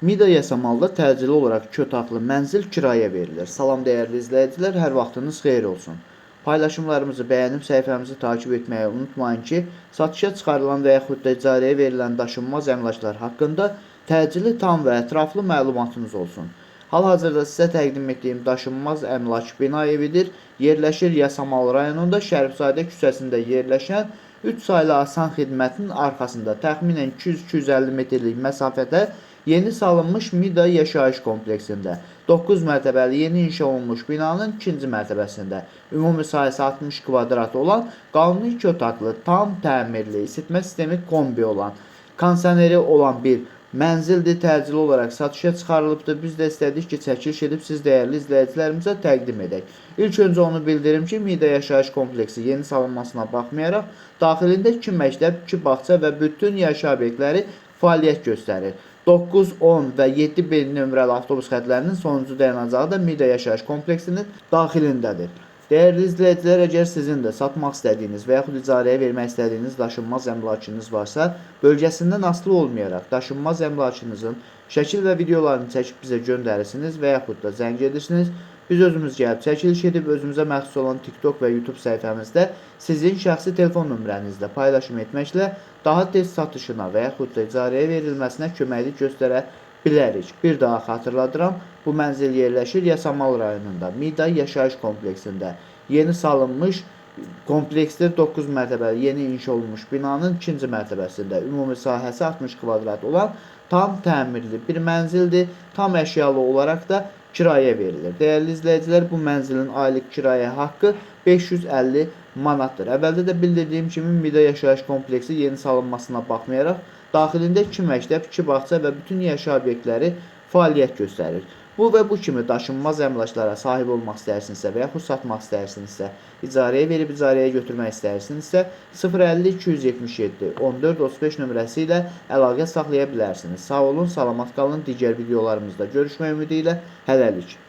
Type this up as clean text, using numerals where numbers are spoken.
Mida Yasamalda təcili olaraq 2 otaqlı mənzil kirayə verilir. Salam dəyərli izləyicilər, hər vaxtınız xeyir olsun. Paylaşımlarımızı bəyənib səhifəmizi takip etməyi unutmayın ki, satışa çıxarılan və yaxud da icarəyə verilən daşınmaz əmlaklar haqqında təcili, tam və ətraflı məlumatınız olsun. Hal-hazırda sizə təqdim etdiyim daşınmaz əmlak bina evidir. Yerləşir Yasamal rayonunda Şərifzadə küçəsində yerləşən 3 saylı asan xidmətin arxasında təxminən 200-250 metrlik məsafədə yeni salınmış Mida yaşayış kompleksində 9 mərtəbəli yeni inşa olunmuş binanın 2-ci mərtəbəsində ümumi sayısı 60 kvadrat olan qanuni 2 otaqlı, tam təmirli, isitmə sistemi kombi olan, kondisioneri olan bir mənzildir, təcili olaraq satışa çıxarılıbdır. Biz də istədik ki, çəkiliş edib siz dəyərli izləyicilərimizə təqdim edək. İlk öncə onu bildirim ki, Mida yaşayış kompleksi yeni salınmasına baxmayaraq, daxilində 2 məktəb, 2 bağça və bütün yaşayış obyektləri fəaliyyət göstərir. 9, 10 və 7B nömrəli avtobus xətlərinin sonuncu dayanacağı da Mida yaşayış kompleksinin daxilindədir. Dəyərli izləyicilər, əgər sizin də satmaq istədiyiniz və yaxud icarəyə vermək istədiyiniz daşınmaz əmlakınız varsa, bölgəsindən asılı olmayaraq daşınmaz əmlakınızın şəkil və videolarını çəkib bizə göndərirsiniz və yaxud da zəng edirsiniz. Biz özümüz gəlib çəkiliş edib özümüzə məxsus olan TikTok və YouTube səhifəmizdə sizin şəxsi telefon nömrənizlə paylaşım etməklə daha tez satışına və yaxud da icarəyə verilməsinə köməklik göstərə bilərik. Bir daha xatırladıram, bu mənzil yerləşir Yasamal rayonunda Mida yaşayış kompleksində. Yeni salınmış kompleksdə 9 mərtəbəli yeni inşa olunmuş binanın 2-ci mərtəbəsində ümumi sahəsi 60 kvadrat olan tam təmirli bir mənzildir. Tam əşyalı olaraq da kirayə verilir. Dəyərli izləyicilər, bu mənzilin aylıq kirayə haqqı 550 manatdır. Əvvəldə də bildirdiyim kimi Mida yaşayış kompleksi yeni salınmasına baxmayaraq, daxilində 2 məktəb, 2 bağça və bütün yaşayış obyektləri fəaliyyət göstərir. Bu və bu kimi daşınmaz əmlaklara sahib olmaq istəyirsinizsə və yaxud satmaq istəyirsinizsə, icarəyə verib icarəyə götürmək istəyirsinizsə 050 277 14 35 nömrəsi ilə əlaqə saxlaya bilərsiniz. Sağ olun, salamat qalın. Digər videolarımızda görüşmək ümidi ilə hələlik.